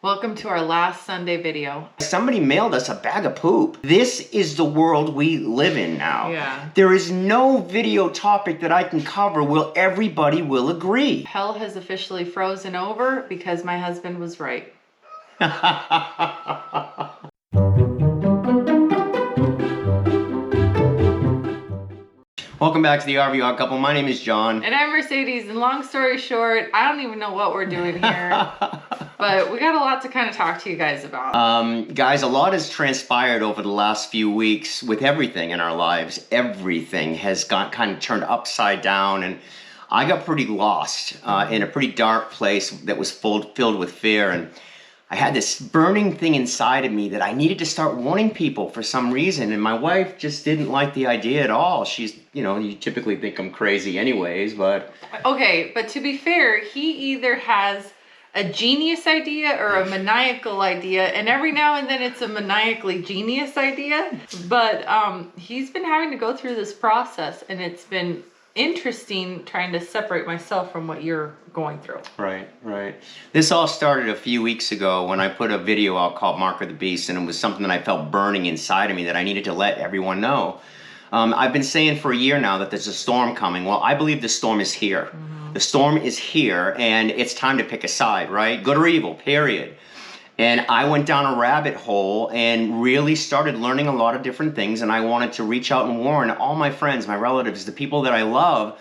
Welcome to our last Sunday video. Somebody mailed us a bag of poop. This is the world we live in now. Yeah. There is no video topic that I can cover where everybody will agree. Hell has officially frozen over because my husband was right. Welcome back to the RV Odd Couple. My name is John. And I'm Mercedes, and long story short, I don't even know what we're doing here. But we got a lot to kind of talk to you guys about. Guys, a lot has transpired over the last few weeks with everything in our lives. Everything has got kind of turned upside down, and I got pretty lost in a pretty dark place that was filled with fear. And I had this burning thing inside of me that I needed to start warning people for some reason. And my wife just didn't like the idea at all. She's, you typically think I'm crazy anyways, but... Okay, but to be fair, he either has a genius idea or a maniacal idea, and every now and then it's a maniacally genius idea. But he's been having to go through this process, and it's been interesting trying to separate myself from what you're going through. Right. This all started a few weeks ago when I put a video out called Mark of the Beast, and it was something that I felt burning inside of me that I needed to let everyone know. I've been saying for a year now that there's a storm coming. Well, I believe the storm is here. The storm is here, and it's time to pick a side, right? Good or evil, period. And I went down a rabbit hole and really started learning a lot of different things, and I wanted to reach out and warn all my friends, my relatives, the people that I love,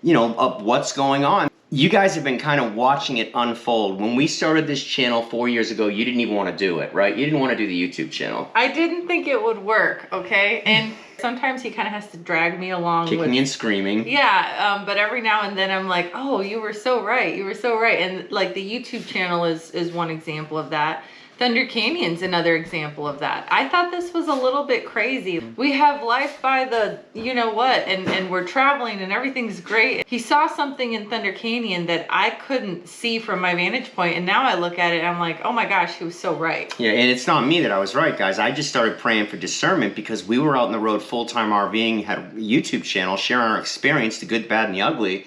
of what's going on. You guys have been kind of watching it unfold. When we started this channel 4 years ago, you didn't even want to do it, right? You didn't want to do the YouTube channel. I didn't think it would work, okay? And sometimes he kind of has to drag me along. Kicking and screaming. Yeah, but every now and then I'm like, oh, you were so right. You were so right. And like the YouTube channel is one example of that. Thunder Canyon's another example of that. I thought this was a little bit crazy. We have life by the you-know-what, and we're traveling and everything's great. He saw something in Thunder Canyon that I couldn't see from my vantage point, and now I look at it and I'm like, oh my gosh, he was so right. Yeah, and it's not me that I was right, guys. I just started praying for discernment because we were out on the road full-time RVing, had a YouTube channel, sharing our experience, the good, bad, and the ugly.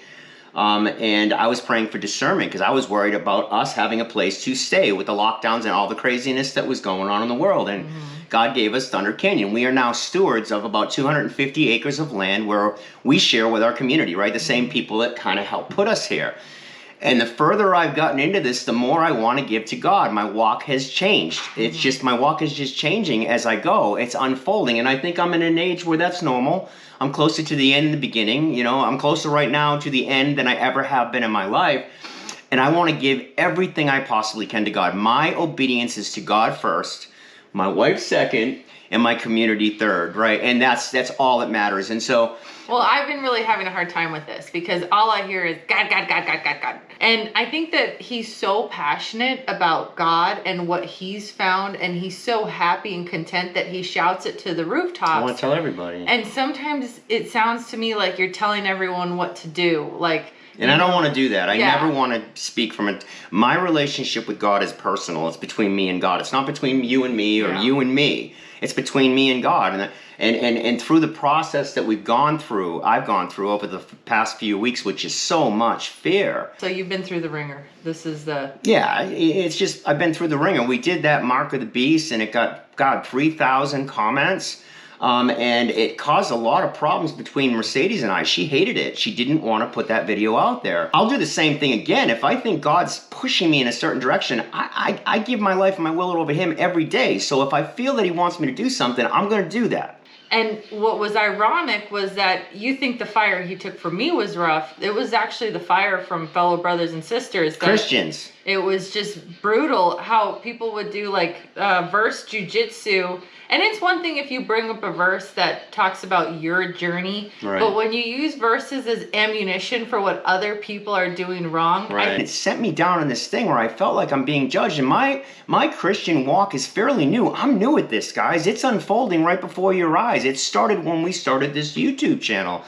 And I was praying for discernment because I was worried about us having a place to stay with the lockdowns and all the craziness that was going on in the world. And God gave us Thunder Canyon. We are now stewards of about 250 acres of land where we share with our community, right? The same people that kind of helped put us here. And the further I've gotten into this, the more I want to give to God. My walk has changed. It's just, my walk is just changing as I go. It's unfolding. And I think I'm in an age where that's normal. I'm closer to the end than the beginning. I'm closer right now to the end than I ever have been in my life. And I want to give everything I possibly can to God. My obedience is to God first, my wife second, and my community third, right? And that's all that matters. And so... Well, I've been really having a hard time with this because all I hear is God, God, God, God, God, God. And I think that he's so passionate about God and what he's found, and he's so happy and content that he shouts it to the rooftops. I want to tell everybody. And sometimes it sounds to me like you're telling everyone what to do. And I don't want to do that. I never want to speak from it. My relationship with God is personal. It's between me and God. It's not between you and me or you and me. It's between me and God. And through the process that I've gone through over the past few weeks, which is so much fear. So you've been through the ringer. This is the... Yeah, it's just, I've been through the ringer. We did that Mark of the Beast, and it got 3,000 comments. And it caused a lot of problems between Mercedes and I. She hated it. She didn't want to put that video out there. I'll do the same thing again. If I think God's pushing me in a certain direction, I give my life and my will over him every day. So if I feel that he wants me to do something, I'm going to do that. And what was ironic was that you think the fire he took from me was rough. It was actually the fire from fellow brothers and sisters. Christians. It was just brutal how people would do verse jujitsu. And it's one thing if you bring up a verse that talks about your journey, but when you use verses as ammunition for what other people are doing wrong. It sent me down in this thing where I felt like I'm being judged. And my Christian walk is fairly new. I'm new at this, guys. It's unfolding right before your eyes. It started when we started this YouTube channel.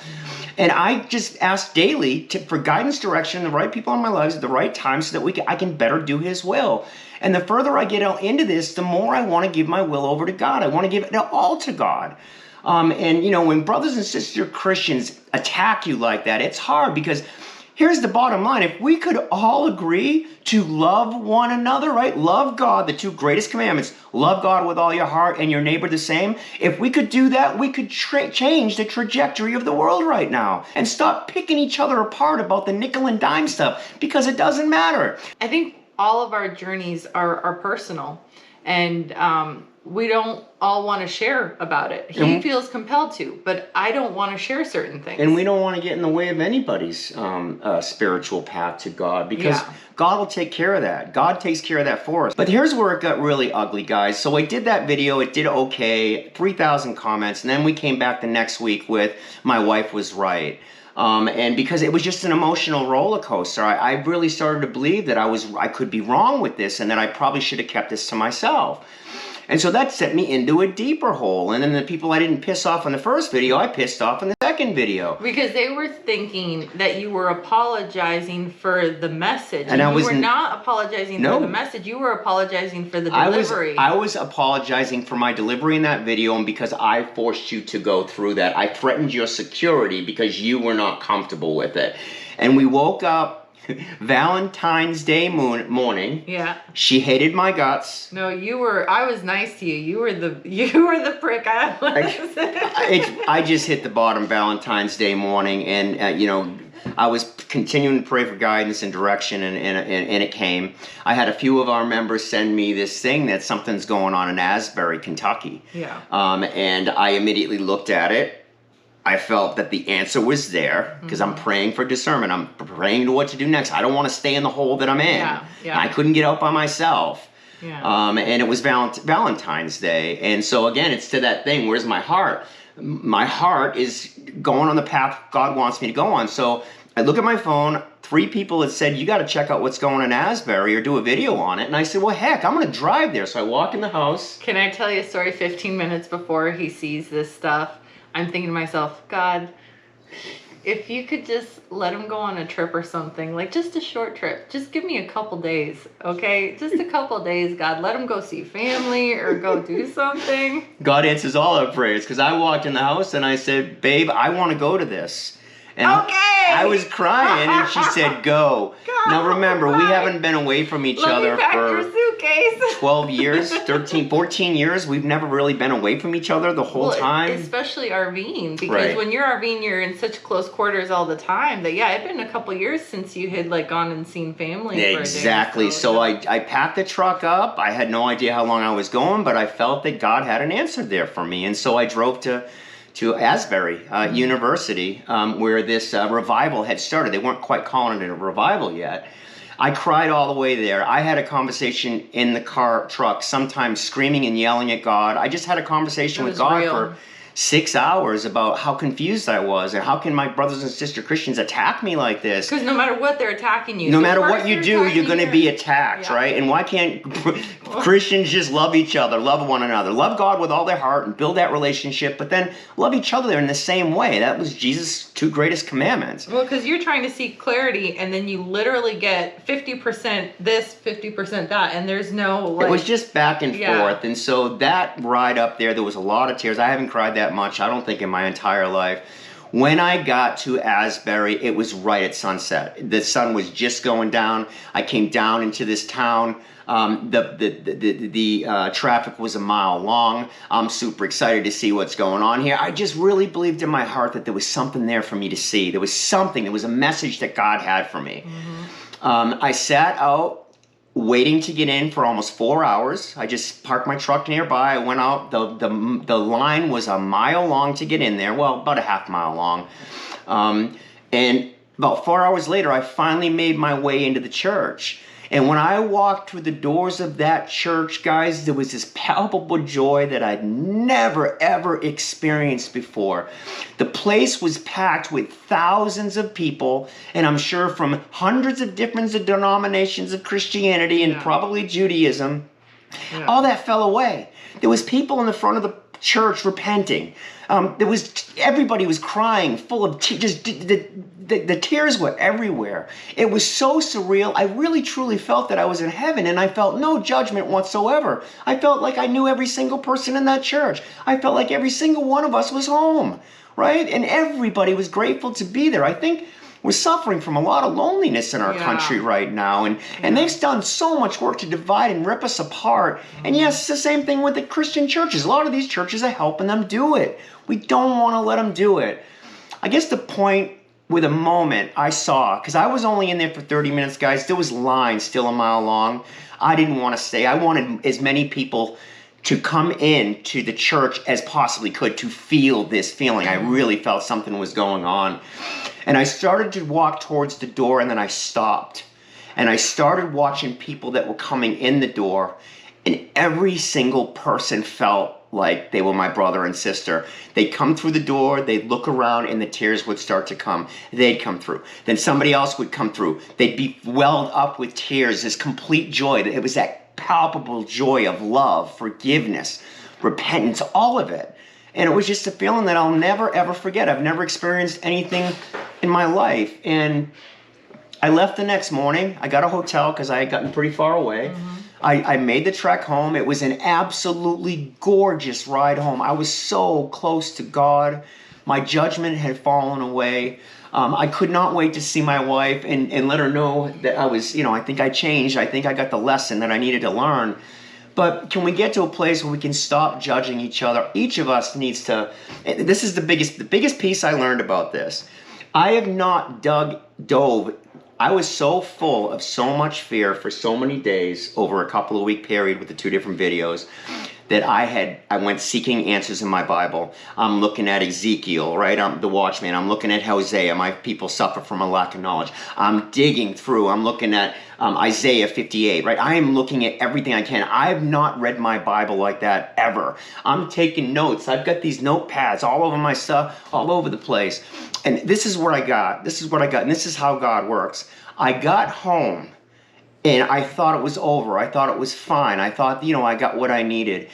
And I just ask daily for guidance, direction, the right people in my lives at the right time so that I can better do his will. And the further I get into this, the more I want to give my will over to God. I want to give it all to God. And when brothers and sister Christians attack you like that, it's hard because here's the bottom line. If we could all agree to love one another, right? Love God, the two greatest commandments. Love God with all your heart and your neighbor the same. If we could do that, we could change the trajectory of the world right now and stop picking each other apart about the nickel and dime stuff, because it doesn't matter. I think all of our journeys are personal, and we don't all want to share about it. He feels compelled to, but I don't want to share certain things. And we don't want to get in the way of anybody's spiritual path to God, because God will take care of that. God takes care of that for us. But here's where it got really ugly, guys. So I did that video. It did okay, 3,000 comments. And then we came back the next week with my wife was right. And because it was just an emotional roller coaster, I really started to believe that I could be wrong with this, and that I probably should have kept this to myself. And so that sent me into a deeper hole. And then the people I didn't piss off in the first video, I pissed off in the second video. Because they were thinking that you were apologizing for the message. And you were not apologizing for the message. You were apologizing for the delivery. I was apologizing for my delivery in that video, and because I forced you to go through that. I threatened your security because you were not comfortable with it. And we woke up Valentine's Day morning. Yeah. She hated my guts. No, I was nice to you. You were the prick I was. I just hit the bottom Valentine's Day morning, and I was continuing to pray for guidance and direction, and it came. I had a few of our members send me this thing that something's going on in Asbury, Kentucky. Yeah. And I immediately looked at it. I felt that the answer was there, because I'm praying for discernment. I'm praying to what to do next. I don't want to stay in the hole that I'm in. Yeah. I couldn't get out by myself. Yeah. And it was Valentine's Day. And so again, it's to that thing, where's my heart? My heart is going on the path God wants me to go on. So I look at my phone, 3 people had said, you got to check out what's going on in Asbury or do a video on it. And I said, well, heck, I'm going to drive there. So I walk in the house. Can I tell you a story? 15 minutes before he sees this stuff, I'm thinking to myself, God, if you could just let him go on a trip or something, like just a short trip, just give me a couple days, okay? Just a couple days, God. Let him go see family or go do something. God answers all our prayers, because I walked in the house and I said, babe, I want to go to this. And I was crying, and she said, go. God, now remember, we haven't been away from each other for 12 years, 13, 14 years. We've never really been away from each other the whole time. Especially RVing, because when you're RVing, you're in such close quarters all the time that, it'd been a couple years since you had gone and seen family for a day. Exactly. So I packed the truck up. I had no idea how long I was going, but I felt that God had an answer there for me. And so I drove to Asbury University, where this revival had started. They weren't quite calling it a revival yet. I cried all the way there. I had a conversation in the truck, sometimes screaming and yelling at God. I just had a conversation with God for 6 hours about how confused I was, and how can my brothers and sister Christians attack me like this? Because no matter what, they're attacking you. No matter what you do, you're going to be attacked, right? And why can't Christians just love each other, love one another, love God with all their heart and build that relationship, but then love each other in the same way? That was Jesus' 2 greatest commandments. Well, because you're trying to seek clarity, and then you literally get 50% this, 50% that, and there's no It was just back and forth, and so that ride up there was a lot of tears. I haven't cried that much, I don't think, in my entire life. When I got to Asbury, it was right at sunset. The sun was just going down. I came down into this town. The traffic was a mile long. I'm super excited to see what's going on here. I just really believed in my heart that there was something there for me to see. There was something. There was a message that God had for me. I sat out waiting to get in for almost 4 hours. I just parked my truck nearby. I went out. The line was a mile long to get in there. Well, about a half mile long. And about 4 hours later, I finally made my way into the church. And when I walked through the doors of that church, guys, there was this palpable joy that I'd never, ever experienced before. The place was packed with thousands of people, and I'm sure from hundreds of different denominations of Christianity and probably Judaism. All that fell away. There was people in the front of the church repenting. Everybody was crying, full of tears. The tears were everywhere. It was so surreal. I really truly felt that I was in heaven, and I felt no judgment whatsoever. I felt like I knew every single person in that church. I felt like every single one of us was home, right? And everybody was grateful to be there. I think we're suffering from a lot of loneliness in our country right now. And they've done so much work to divide and rip us apart. And yes, it's the same thing with the Christian churches. A lot of these churches are helping them do it. We don't want to let them do it. I guess the point with a moment I saw, because I was only in there for 30 minutes, guys. There was lines still a mile long. I didn't want to stay. I wanted as many people to come in to the church as possibly could to feel this feeling. I really felt something was going on. And I started to walk towards the door, and then I stopped. And I started watching people that were coming in the door, and every single person felt like they were my brother and sister. They'd come through the door, they'd look around, and the tears would start to come. They'd come through. Then somebody else would come through. They'd be welled up with tears, this complete joy. It was that palpable joy of love, forgiveness, repentance, all of it. And it was just a feeling that I'll never, ever forget. I've never experienced anything in my life. And I left the next morning. I got a hotel because I had gotten pretty far away. I made the trek home. It was an absolutely gorgeous ride home. I was so close to God. My judgment had fallen away. I could not wait to see my wife and let her know that I was, I think I changed. I think I got the lesson that I needed to learn. But can we get to a place where we can stop judging each other? Each of us needs to, this is the biggest piece I learned about this. I have not dove. I was so full of so much fear for so many days over a couple of week period with the 2 different videos that I went seeking answers in my Bible. I'm looking at Ezekiel, right? I'm the watchman. I'm looking at Hosea. My people suffer from a lack of knowledge. I'm digging through. I'm looking at Isaiah 58, right? I am looking at everything I can. I have not read my Bible like that ever. I'm taking notes. I've got these notepads all over my stuff, all over the place. And this is what I got. This is what I got. And this is how God works. I got home. And I thought it was over. I thought it was fine. I thought, I got what I needed.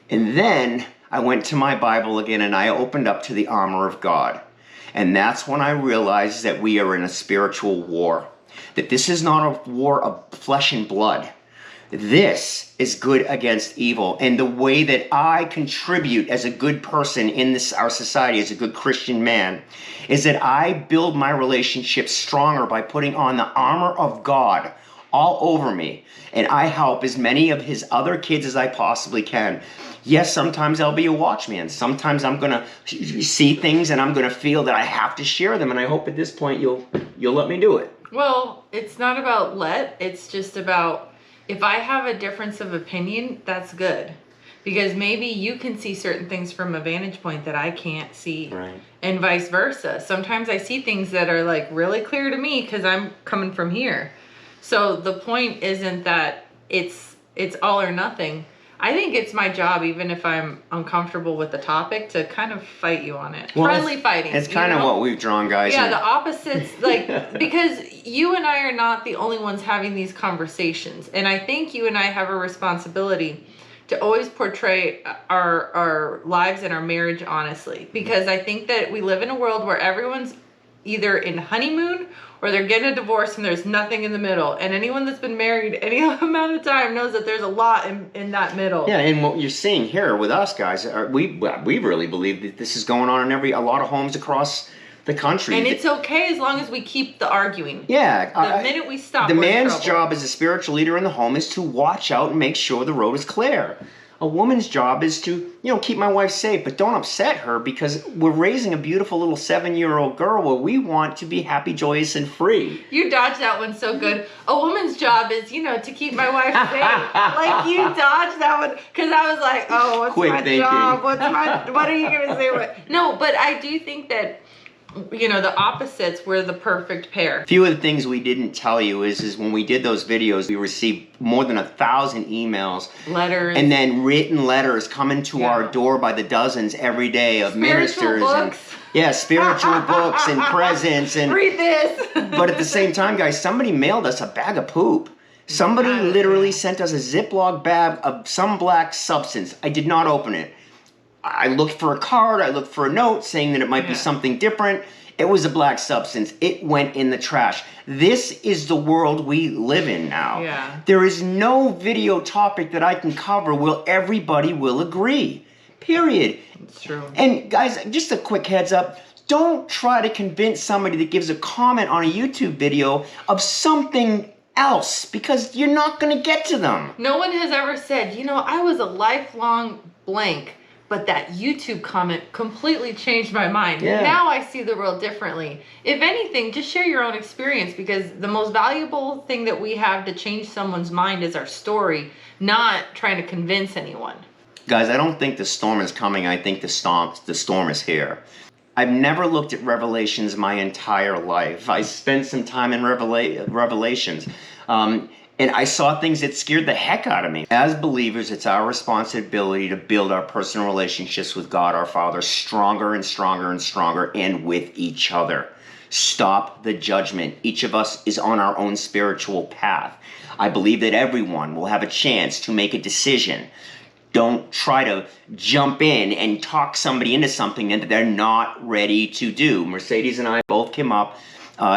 And then I went to my Bible again and I opened up to the armor of God. And that's when I realized that we are in a spiritual war. That this is not a war of flesh and blood. This is good against evil. And the way that I contribute as a good person in our society, as a good Christian man, is that I build my relationship stronger by putting on the armor of God all over me, and I help as many of his other kids as I possibly can. Yes, sometimes I'll be a watchman. Sometimes I'm going to see things and I'm going to feel that I have to share them, and I hope at this point you'll let me do it. Well, it's not about it's just about if I have a difference of opinion, that's good. Because maybe you can see certain things from a vantage point that I can't see. Right. And vice versa. Sometimes I see things that are like really clear to me because I'm coming from here. So the point isn't that it's all or nothing. I think it's my job, even if I'm uncomfortable with the topic, to kind of fight you on it. Well, friendly fighting. It's kind of what we've drawn, guys. Yeah, the opposites, because you and I are not the only ones having these conversations. And I think you and I have a responsibility to always portray our lives and our marriage honestly. Because I think that we live in a world where everyone's either in honeymoon or they're getting a divorce and there's nothing in the middle. And anyone that's been married any amount of time knows that there's a lot in that middle. Yeah, and what you're seeing here with us guys, we really believe that this is going on in a lot of homes across the country. And it's okay as long as we keep the arguing. Yeah. The minute we stop, the man's job as a spiritual leader in the home is to watch out and make sure the road is clear. A woman's job is to, keep my wife safe, but don't upset her, because we're raising a beautiful little 7-year-old girl where we want to be happy, joyous, and free. You dodged that one so good. A woman's job is, to keep my wife safe. Like, you dodged that one, because I was like, oh, what's Quick my thinking. job? What are you going to say? No, but I do think that, the opposites were the perfect pair. A few of the things we didn't tell you is when we did those videos, we received more than 1,000 emails. Letters. And then written letters coming to our door by the dozens every day of spiritual ministers. Books. And spiritual books and presents. And read this. But at the same time, guys, somebody mailed us a bag of poop. Somebody literally sent us a Ziploc bag of some black substance. I did not open it. I looked for a card, I looked for a note saying that it might be something different. It was a black substance. It went in the trash. This is the world we live in now. Yeah. There is no video topic that I can cover where everybody will agree. Period. It's true. And guys, just a quick heads up. Don't try to convince somebody that gives a comment on a YouTube video of something else, because you're not going to get to them. No one has ever said, you know, I was a lifelong blank, but that YouTube comment completely changed my mind. Yeah. Now I see the world differently. If anything, just share your own experience, because the most valuable thing that we have to change someone's mind is our story, not trying to convince anyone. Guys, I don't think the storm is coming. I think the storm is here. I've never looked at Revelations my entire life. I spent some time in Revelations. And I saw things that scared the heck out of me. As believers, it's our responsibility to build our personal relationships with God, our Father, stronger and stronger and stronger, and with each other. Stop the judgment. Each of us is on our own spiritual path. I believe that everyone will have a chance to make a decision. Don't try to jump in and talk somebody into something that they're not ready to do. Mercedes and I both came up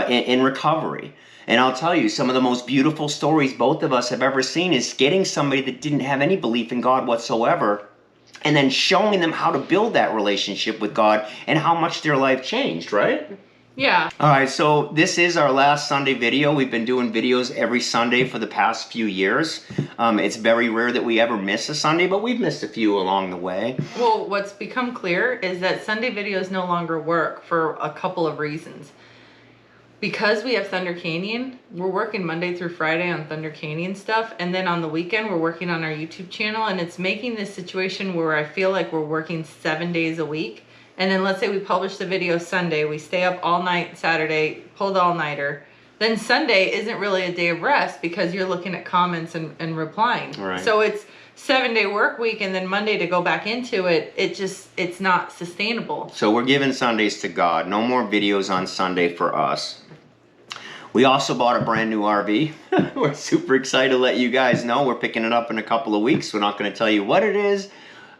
in recovery. And I'll tell you, some of the most beautiful stories both of us have ever seen is getting somebody that didn't have any belief in God whatsoever, and then showing them how to build that relationship with God and how much their life changed, right? Yeah. All right, so this is our last Sunday video. We've been doing videos every Sunday for the past few years. It's very rare that we ever miss a Sunday, but we've missed a few along the way. Well, what's become clear is that Sunday videos no longer work for a couple of reasons. Because we have Thunder Canyon, we're working Monday through Friday on Thunder Canyon stuff, and then on the weekend we're working on our YouTube channel, and it's making this situation where I feel like we're working 7 days a week. And then let's say we publish the video Sunday, we stay up all night Saturday, pull the all-nighter. Then Sunday isn't really a day of rest because you're looking at comments and replying. Right. So it's 7-day work week, and then Monday to go back into it, it's not sustainable. So we're giving Sundays to God. No more videos on Sunday for us. We also bought a brand new RV. We're super excited to let you guys know. We're picking it up in a couple of weeks. We're not going to tell you what it is.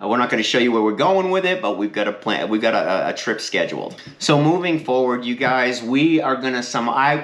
We're not going to show you where we're going with it, but we've got a plan. We've got a trip scheduled. So moving forward, you guys, we are going to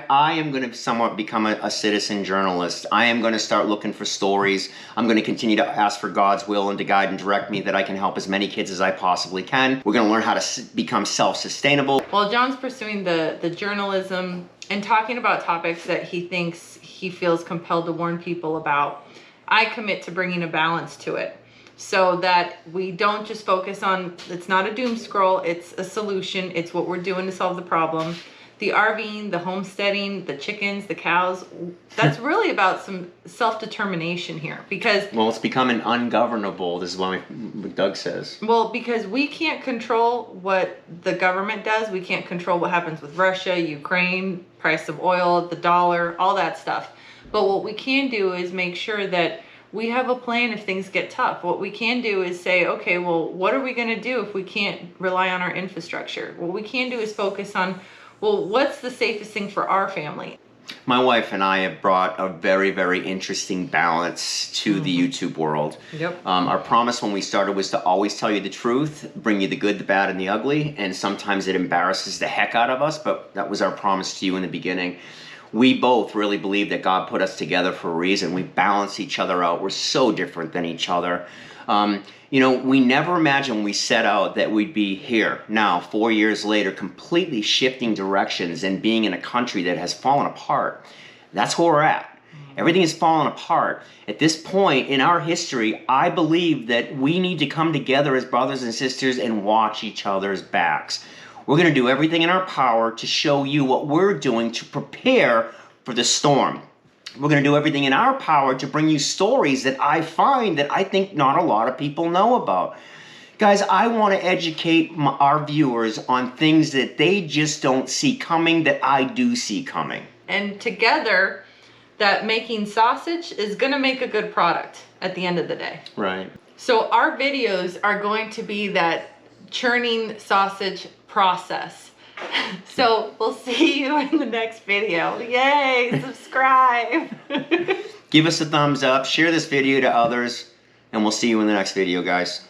I am going to somewhat become a citizen journalist. I am going to start looking for stories. I'm going to continue to ask for God's will and to guide and direct me that I can help as many kids as I possibly can. We're going to learn how to become self-sustainable. While John's pursuing the journalism and talking about topics that he feels compelled to warn people about, I commit to bringing a balance to it, so that we don't just focus on, it's not a doom scroll, it's a solution, it's what we're doing to solve the problem. The RVing, the homesteading, the chickens, the cows, that's really about some self-determination here, because... Well, it's becoming ungovernable, this is what Doug says. Well, because we can't control what the government does, we can't control what happens with Russia, Ukraine, price of oil, the dollar, all that stuff. But what we can do is make sure that we have a plan if things get tough. What we can do is say, okay, well, what are we going to do if we can't rely on our infrastructure? What we can do is focus on, well, what's the safest thing for our family? My wife and I have brought a very, very interesting balance to the YouTube world. Yep. Our promise when we started was to always tell you the truth, bring you the good, the bad, and the ugly, and sometimes it embarrasses the heck out of us, but that was our promise to you in the beginning. We both really believe that God put us together for a reason. We balance each other out. We're so different than each other. You know, we never imagined when we set out that we'd be here now, 4 years later, completely shifting directions and being in a country that has fallen apart. That's where we're at. Everything has fallen apart. At this point in our history, I believe that we need to come together as brothers and sisters and watch each other's backs. We're going to do everything in our power to show you what we're doing to prepare for the storm. We're going to do everything in our power to bring you stories that I find that I think not a lot of people know about. Guys, I want to educate our viewers on things that they just don't see coming that I do see coming. And together, that making sausage is going to make a good product at the end of the day. Right. So our videos are going to be that churning sausage process. So we'll see you in the next video. Yay, subscribe. Give us a thumbs up, share this video to others, and we'll see you in the next video, guys.